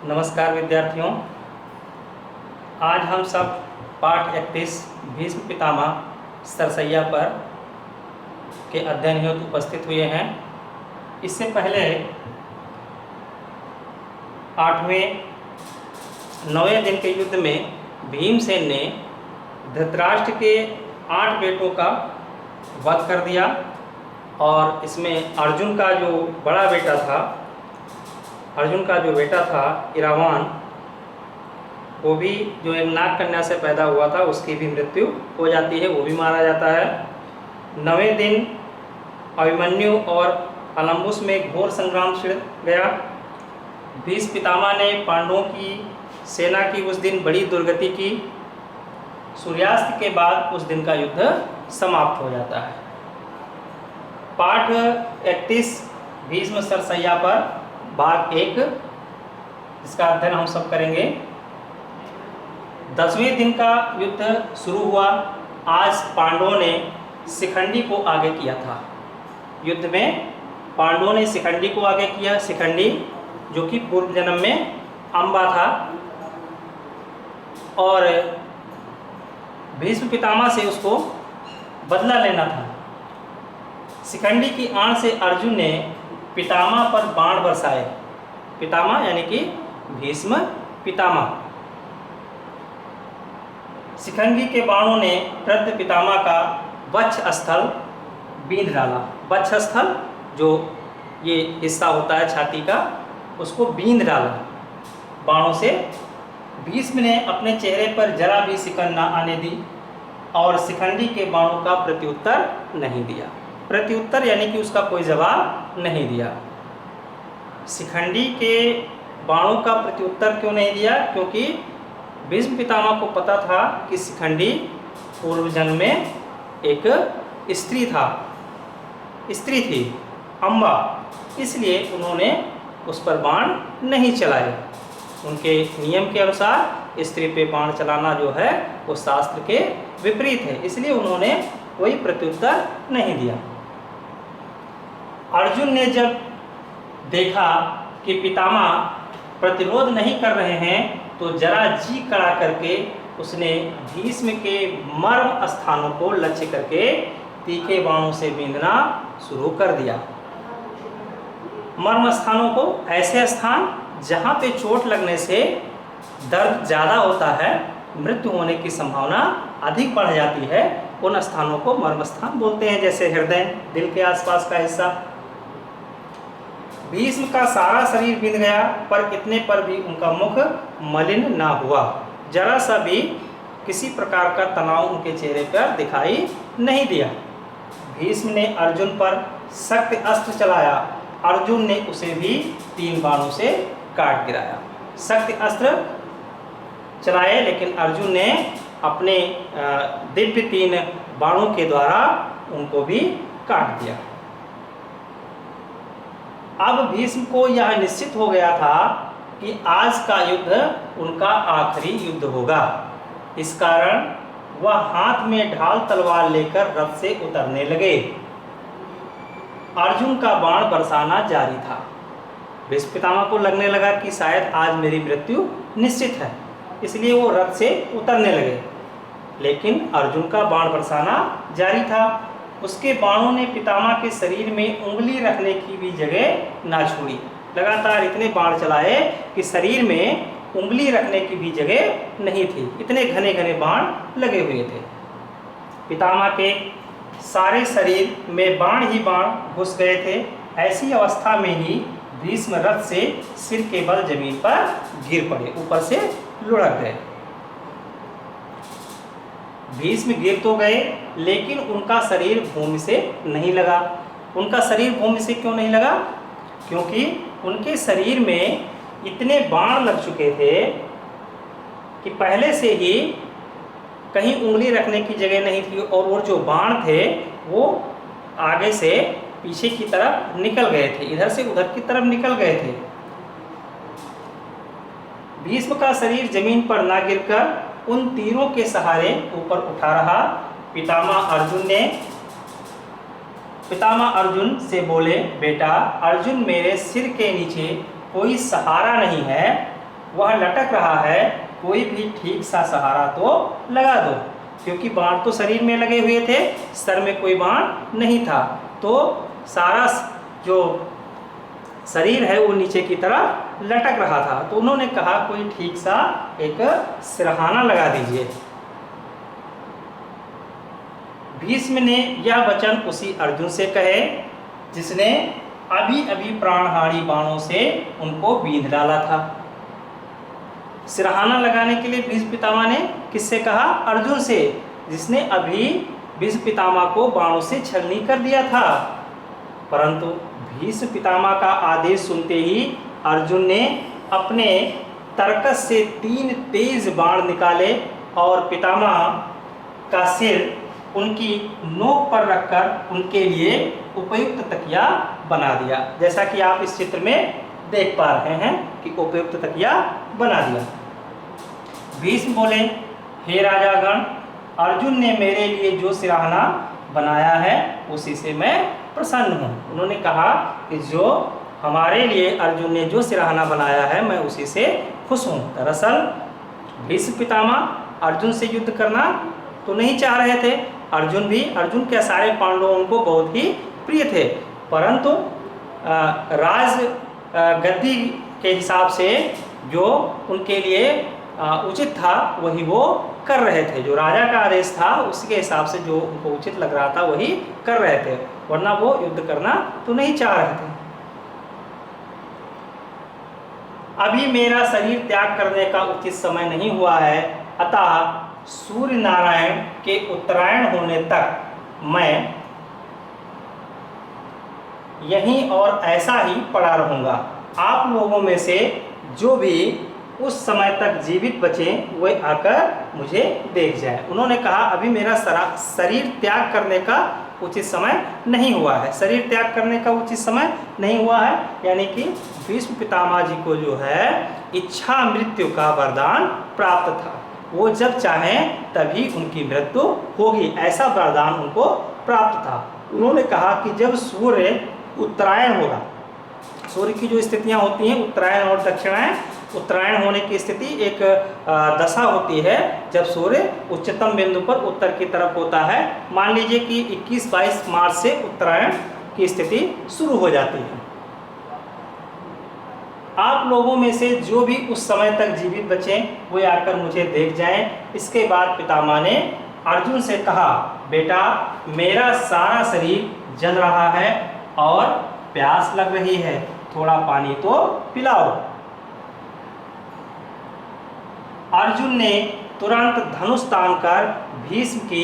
नमस्कार विद्यार्थियों। आज हम सब पाठ 31 भीष्म पितामह सरसैया पर के अध्ययन हेतु उपस्थित हुए हैं। इससे पहले 9वें दिन के युद्ध में भीमसेन ने धृतराष्ट्र के 8 बेटों का वध कर दिया और इसमें अर्जुन का जो बेटा था इरावान, वो भी जो एक नाग कन्या से पैदा हुआ था उसकी भी मृत्यु हो जाती है, वो भी मारा जाता है। 9वें दिन अभिमन्यु और अलम्बुस में घोर संग्राम छिड़ गया। भीष्म पितामह ने पांडवों की सेना की उस दिन बड़ी दुर्गति की। सूर्यास्त के बाद उस दिन का युद्ध समाप्त हो जाता है। पाठ 31 भीष्म सरसैया पर भाग 1, इसका अध्ययन हम सब करेंगे। 10वें दिन का युद्ध शुरू हुआ। आज पांडवों ने शिखंडी को आगे किया था। युद्ध में पांडवों ने शिखंडी को आगे किया। शिखंडी जो कि पूर्व जन्म में अंबा था और भीष्म पितामह से उसको बदला लेना था। शिखंडी की आड़ से अर्जुन ने पितामह पर बाण बरसाए। पितामह यानी कि भीष्म पितामह। शिखंडी के बाणों ने वृद्ध पितामह का वक्षस्थल बींध डाला। वक्षस्थल जो ये हिस्सा होता है छाती का, उसको बींध डाला बाणों से। भीष्म ने अपने चेहरे पर जरा भी सिकन न आने दी और शिखंडी के बाणों का प्रत्युत्तर नहीं दिया। प्रत्युत्तर यानी कि उसका कोई जवाब नहीं दिया। शिखंडी के बाणों का प्रत्युत्तर क्यों नहीं दिया? क्योंकि भीष्म पितामह को पता था कि शिखंडी पूर्व जन्म में एक स्त्री थी, अंबा, इसलिए उन्होंने उस पर बाण नहीं चलाए। उनके नियम के अनुसार स्त्री पे बाण चलाना जो है वो शास्त्र के विपरीत है, इसलिए उन्होंने कोई प्रत्युत्तर नहीं दिया। अर्जुन ने जब देखा कि पितामह प्रतिरोध नहीं कर रहे हैं तो जरा जी कड़ा करके उसने भीष्म के मर्म स्थानों को लक्ष्य करके तीखे बाणों से बींधना शुरू कर दिया। मर्म स्थानों को ऐसे स्थान जहाँ पे चोट लगने से दर्द ज़्यादा होता है, मृत्यु होने की संभावना अधिक बढ़ जाती है, उन स्थानों को मर्म स्थान बोलते हैं, जैसे हृदय, दिल के आसपास का हिस्सा। भीष्म का सारा शरीर बींध गया, पर इतने पर भी उनका मुख मलिन ना हुआ। जरा सा भी किसी प्रकार का तनाव उनके चेहरे पर दिखाई नहीं दिया। भीष्म ने अर्जुन पर सख्त अस्त्र चलाया। अर्जुन ने उसे भी 3 बाणों से काट गिराया। सख्त अस्त्र चलाए, लेकिन अर्जुन ने अपने दिव्य 3 बाणों के द्वारा उनको भी काट दिया। अब भीष्म को यह निश्चित हो गया था कि आज का युद्ध उनका आखिरी युद्ध होगा। इस कारण वह हाथ में ढाल तलवार लेकर रथ से उतरने लगे। अर्जुन का बाण बरसाना जारी था। भीष्म पितामह को लगने लगा कि शायद आज मेरी मृत्यु निश्चित है, इसलिए वो रथ से उतरने लगे, लेकिन अर्जुन का बाण बरसाना जारी था। उसके बाणों ने पितामह के शरीर में उंगली रखने की भी जगह ना छोड़ी। लगातार इतने बाण चलाए कि शरीर में उंगली रखने की भी जगह नहीं थी, इतने घने घने बाण लगे हुए थे। पितामह के सारे शरीर में बाण ही बाण घुस गए थे। ऐसी अवस्था में ही भीष्म रथ से सिर के बल जमीन पर गिर पड़े, ऊपर से लुढ़क गए। भीष्म गिर तो गए, लेकिन उनका शरीर भूमि से नहीं लगा। उनका शरीर भूमि से क्यों नहीं लगा? क्योंकि उनके शरीर में इतने बाण लग चुके थे कि पहले से ही कहीं उंगली रखने की जगह नहीं थी, और वो जो बाण थे वो आगे से पीछे की तरफ निकल गए थे, इधर से उधर की तरफ निकल गए थे। भीष्म का शरीर जमीन पर ना गिरकर उन तीरों के सहारे ऊपर उठा रहा। पितामह अर्जुन से बोले, बेटा अर्जुन, मेरे सिर के नीचे कोई सहारा नहीं है, वह लटक रहा है, कोई भी ठीक सा सहारा तो लगा दो। क्योंकि बाण तो शरीर में लगे हुए थे, सर में कोई बाण नहीं था, तो सारा जो शरीर है वो नीचे की तरफ लटक रहा था। तो उन्होंने कहा कोई ठीक सा एक सिरहाना लगा दीजिए। भीष्म ने यह वचन उसी अर्जुन से कहे जिसने अभी अभी प्राणहारी बाणों से उनको बींध डाला था। सिरहाना लगाने के लिए भीष्म पितामह ने किससे कहा? अर्जुन से, जिसने अभी भीष्म पितामह को बाणों से छलनी कर दिया था। परंतु भीष्म पितामह का आदेश सुनते ही अर्जुन ने अपने तरकस से 3 तेज बाण निकाले और पितामह का सिर उनकी नोक पर रखकर उनके लिए उपयुक्त तकिया बना दिया। जैसा कि आप इस चित्र में देख पा रहे हैं कि उपयुक्त तकिया बना दिया। भीष्म बोले, हे राजागण, अर्जुन ने मेरे लिए जो सिरहाना बनाया है उसी से मैं प्रसन्न हूँ। उन्होंने कहा कि जो हमारे लिए अर्जुन ने जो सिरहाना बनाया है मैं उसी से खुश हूँ। दरअसल भीष्म पितामह अर्जुन से युद्ध करना तो नहीं चाह रहे थे। अर्जुन के सारे पांडवों उनको बहुत ही प्रिय थे, परंतु राज गद्दी के हिसाब से जो उनके लिए उचित था वही वो कर रहे थे। जो राजा का आदेश था उसके हिसाब से जो उनको उचित लग रहा था वही कर रहे थे, वरना वो युद्ध करना तो नहीं चाह रहे थे। अभी मेरा शरीर त्याग करने का उचित समय नहीं हुआ है, अतः सूर्य नारायण के उत्तरायण होने तक मैं यहीं और ऐसा ही पड़ा रहूँगा। आप लोगों में से जो भी उस समय तक जीवित बचे वे आकर मुझे देख जाए। उन्होंने कहा अभी मेरा शरीर त्याग करने का उचित समय नहीं हुआ है। शरीर त्याग करने का उचित समय नहीं हुआ है, यानी कि भीष्म पितामह जी को जो है इच्छा मृत्यु का वरदान प्राप्त था। वो जब चाहें तभी उनकी मृत्यु होगी, ऐसा वरदान उनको प्राप्त था। उन्होंने कहा कि जब सूर्य उत्तरायण होगा, सूर्य की जो स्थितियां होती हैं उत्तरायण और दक्षिणायन, उत्तरायण होने की स्थिति एक दशा होती है जब सूर्य उच्चतम बिंदु पर उत्तर की तरफ होता है। मान लीजिए कि 21-22 मार्च से उत्तरायण की स्थिति शुरू हो जाती है। आप लोगों में से जो भी उस समय तक जीवित बचे वे आकर मुझे देख जाएं। इसके बाद पितामह ने अर्जुन से कहा, बेटा मेरा सारा शरीर जल रहा है और प्यास लग रही है, थोड़ा पानी तो पिलाओ। अर्जुन ने तुरंत धनुष तानकर भीष्म की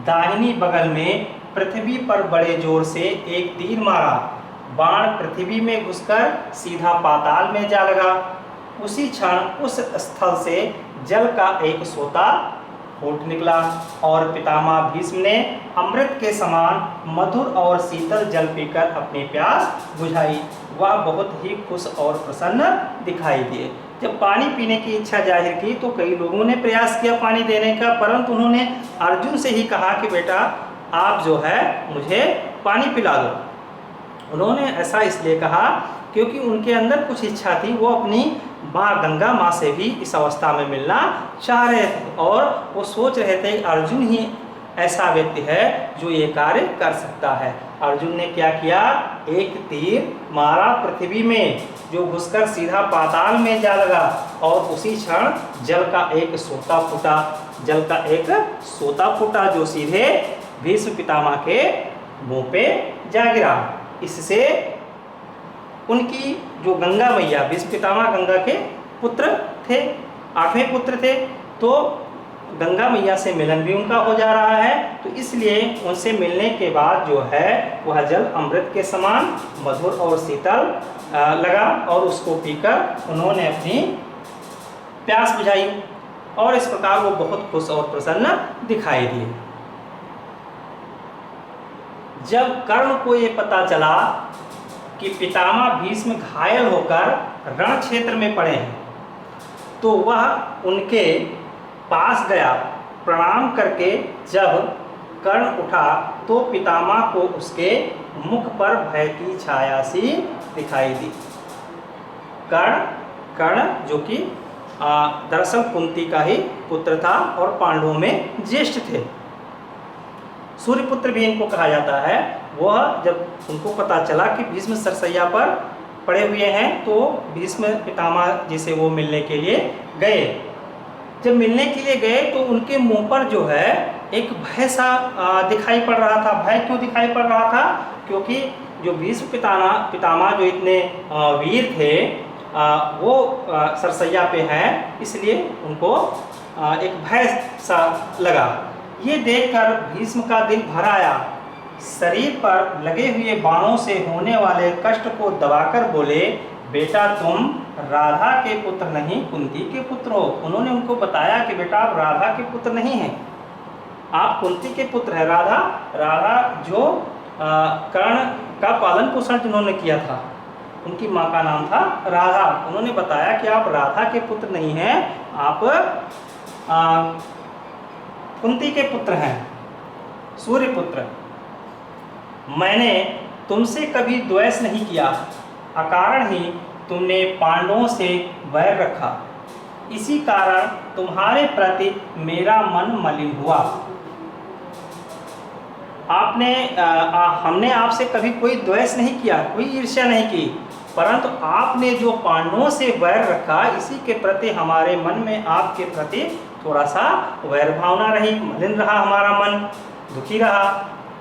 दाहिनी बगल में पृथ्वी पर बड़े जोर से एक तीर मारा। बाण पृथ्वी में घुसकर सीधा पाताल में जा लगा। उसी क्षण उस स्थल से जल का एक सोता फूट निकला और पितामह भीष्म ने अमृत के समान मधुर और शीतल जल पीकर अपनी प्यास बुझाई। वह बहुत ही खुश और प्रसन्न दिखाई दिए। जब पानी पीने की इच्छा जाहिर की तो कई लोगों ने प्रयास किया पानी देने का, परंतु उन्होंने अर्जुन से ही कहा कि बेटा आप जो है मुझे पानी पिला दो। उन्होंने ऐसा इसलिए कहा क्योंकि उनके अंदर कुछ इच्छा थी, वो अपनी माँ गंगा माँ से भी इस अवस्था में मिलना चाह रहे थे और वो सोच रहे थे अर्जुन ही ऐसा व्यक्ति है जो ये कार्य कर सकता है। अर्जुन ने क्या किया, एक तीर मारा पृथ्वी में जो घुसकर सीधा पाताल में जा लगा और उसी क्षण जल का एक सोता फूटा जो सीधे भीष्म पितामह के मुंह पे जा गिरा। इससे उनकी जो गंगा मैया, भीष्म पितामह गंगा के पुत्र थे, 8वें पुत्र थे, तो गंगा मैया से मिलन भी उनका हो जा रहा है। तो इसलिए उनसे मिलने के बाद जो है वह जल अमृत के समान मधुर और शीतल लगा और उसको पीकर उन्होंने अपनी प्यास बुझाई और इस प्रकार वो बहुत खुश और प्रसन्न दिखाई दिए। जब कर्ण को ये पता चला कि पितामह भीष्म घायल होकर रण क्षेत्र में पड़े हैं तो वह उनके पास गया। प्रणाम करके जब कर्ण उठा तो पितामह को उसके मुख पर भय की छाया सी दिखाई दी। कर्ण जो कि दरअसल कुंती का ही पुत्र था और पांडवों में ज्येष्ठ थे। सूर्यपुत्र भी इनको कहा जाता है। वह जब उनको पता चला कि भीष्म सरसैया पर पड़े हुए हैं तो भीष्म पितामह जी से वो मिलने के लिए गए। जब मिलने के लिए गए तो उनके मुंह पर जो है एक भय सा दिखाई पड़ रहा था। भय क्यों दिखाई पड़ रहा था? क्योंकि जो भीष्म पितामह जो इतने वीर थे वो सरसैया पे हैं, इसलिए उनको एक भय सा लगा। ये देखकर भीष्म का दिल भर आया। शरीर पर लगे हुए बाणों से होने वाले कष्ट को दबाकर बोले, बेटा तुम राधा के पुत्र नहीं कुंती के पुत्र हो। उन्होंने उनको बताया कि बेटा आप राधा के पुत्र नहीं हैं, आप कुंती के पुत्र हैं। राधा जो कर्ण का पालन पोषण जिन्होंने किया था, उनकी माँ का नाम था राधा। उन्होंने बताया कि आप राधा के पुत्र नहीं हैं, आप कुंती के पुत्र हैं, सूर्यपुत्र। मैंने तुमसे कभी द्वेष नहीं किया, अकारण ही तुमने पांडवों से वैर रखा, इसी कारण तुम्हारे प्रति मेरा मन मलिन हुआ। हमने आपसे कभी कोई द्वेष नहीं किया, कोई ईर्ष्या नहीं की, परंतु आपने जो पांडवों से वैर रखा, इसी के प्रति हमारे मन में आपके प्रति थोड़ा सा वैर भावना रही, मलिन रहा, हमारा मन दुखी रहा।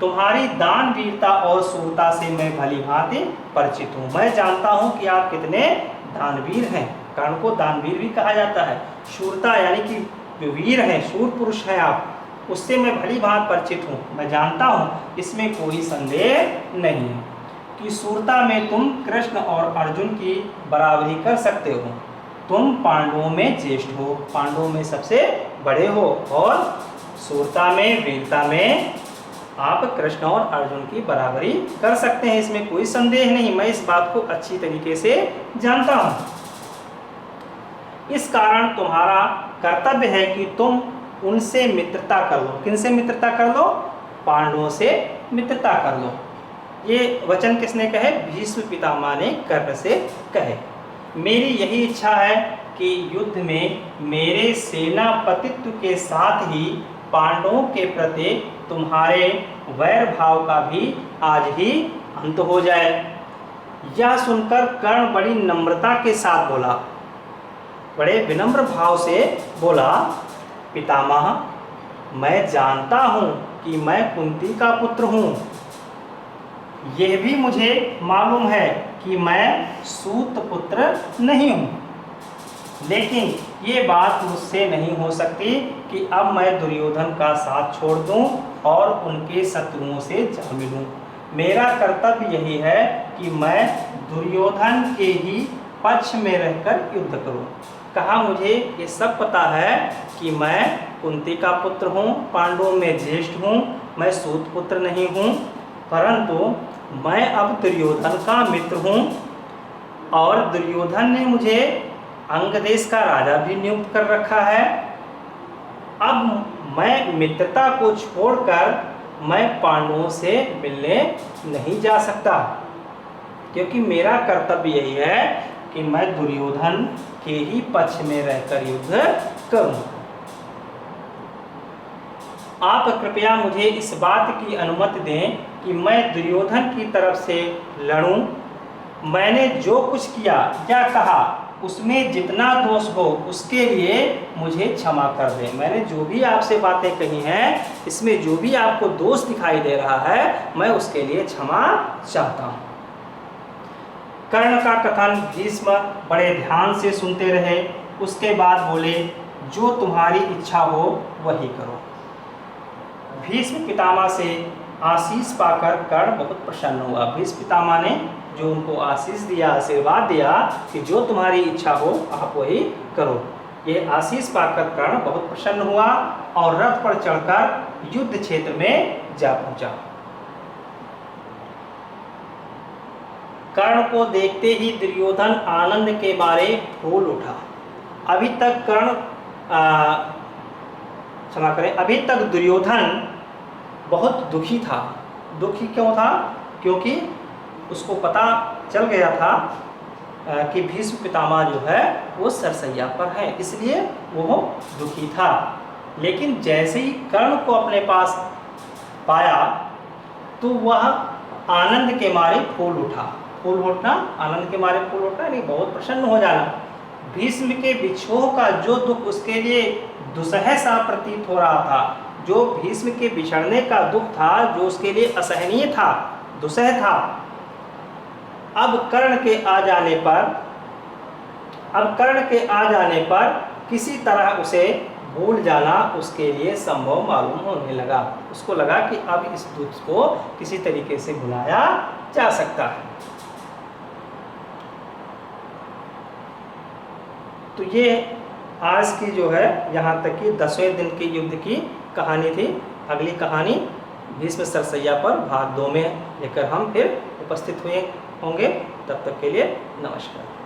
तुम्हारी दान वीरता और शूरता से मैं भली भांति परिचित हूँ। मैं जानता हूँ कि आप कितने दानवीर हैं। कर्ण को दानवीर भी कहा जाता है। शूरता यानी कि जो वीर हैं, शूर पुरुष हैं आप, उससे मैं भली भांति परिचित हूँ। मैं जानता हूँ, इसमें कोई संदेह नहीं है कि शूरता में तुम कृष्ण और अर्जुन की बराबरी कर सकते हो। तुम पांडवों में ज्येष्ठ हो, पांडवों में सबसे बड़े हो, और शूरता में, वीरता में आप कृष्ण और अर्जुन की बराबरी कर सकते हैं, इसमें कोई संदेह नहीं। मैं इस बात को अच्छी तरीके से जानता हूं। इस कारण तुम्हारा कर्तव्य है कि तुम उनसे मित्रता कर लो। किनसे मित्रता कर लो? पांडवों से मित्रता कर लो। ये वचन किसने कहे? भीष्म पितामह ने कर्ण से कहे। मेरी यही इच्छा है कि युद्ध में मेरे सेनापतित्व के साथ ही पांडवों के प्रति तुम्हारे वैर भाव का भी आज ही अंत हो जाए। यह सुनकर कर्ण बड़ी नम्रता के साथ बोला, बड़े विनम्र भाव से बोला, पितामह मैं जानता हूँ कि मैं कुंती का पुत्र हूँ। यह भी मुझे मालूम है कि मैं सूत पुत्र नहीं हूँ, लेकिन ये बात मुझसे नहीं हो सकती कि अब मैं दुर्योधन का साथ छोड़ दूं और उनके शत्रुओं से जा मिलूं। मेरा कर्तव्य यही है कि मैं दुर्योधन के ही पक्ष में रहकर युद्ध करूं। कहा मुझे ये सब पता है कि मैं कुंती का पुत्र हूं, पांडवों में ज्येष्ठ हूं, मैं सूत पुत्र नहीं हूं, परंतु मैं अब दुर्योधन का मित्र हूं और दुर्योधन ने मुझे अंग देश का राजा भी नियुक्त कर रखा है। अब मैं मित्रता को छोड़कर मैं पांडवों से मिलने नहीं जा सकता, क्योंकि मेरा कर्तव्य यही है कि मैं दुर्योधन के ही पक्ष में रहकर युद्ध करूं। आप कृपया मुझे इस बात की अनुमति दें कि मैं दुर्योधन की तरफ से लड़ूं। मैंने जो कुछ किया या कहा उसमें जितना दोष हो उसके लिए मुझे क्षमा कर दें। मैंने जो भी आपसे बातें कही हैं, इसमें जो भी आपको दोष दिखाई दे रहा है, मैं उसके लिए क्षमा चाहता हूँ। कर्ण का कथन भीष्म बड़े ध्यान से सुनते रहे। उसके बाद बोले, जो तुम्हारी इच्छा हो वही करो। भीष्म पितामह से आशीष पाकर कर्ण बहुत प्रसन्न हुआ। भीष्म पितामह ने जो उनको आशीष दिया, आशीर्वाद दिया कि जो तुम्हारी इच्छा हो आप वही करो, ये आशीष पाकर कर्ण बहुत प्रसन्न हुआ और रथ पर चढ़कर युद्ध क्षेत्र में जा पहुंचा। कर्ण को देखते ही दुर्योधन आनंद के मारे फूल उठा। अभी तक अभी तक दुर्योधन बहुत दुखी था। दुखी क्यों था? क्योंकि उसको पता चल गया था कि भीष्म पितामह जो है वो सरसैया पर है, इसलिए वो दुखी था। लेकिन जैसे ही कर्ण को अपने पास पाया तो वह आनंद के मारे फूल उठा। फूल उठना, आनंद के मारे फूल उठना यानी बहुत प्रसन्न हो जाना। भीष्म के विछोह का जो दुख उसके लिए दुसह सा प्रतीत हो रहा था, जो भीष्म के बिछड़ने का दुख था, जो उसके लिए असहनीय था, दुसह था, अब कर्ण के आ जाने पर किसी तरह उसे भूल जाना उसके लिए संभव मालूम होने लगा। उसको लगा कि अब इस दुख को किसी तरीके से भुलाया जा सकता है। तो ये आज की जो है यहाँ तक की 10वें दिन के युद्ध की कहानी थी। अगली कहानी भीष्म सरसैया पर भाग 2 में लेकर हम फिर उपस्थित हुए होंगे। तब तक के लिए नमस्कार।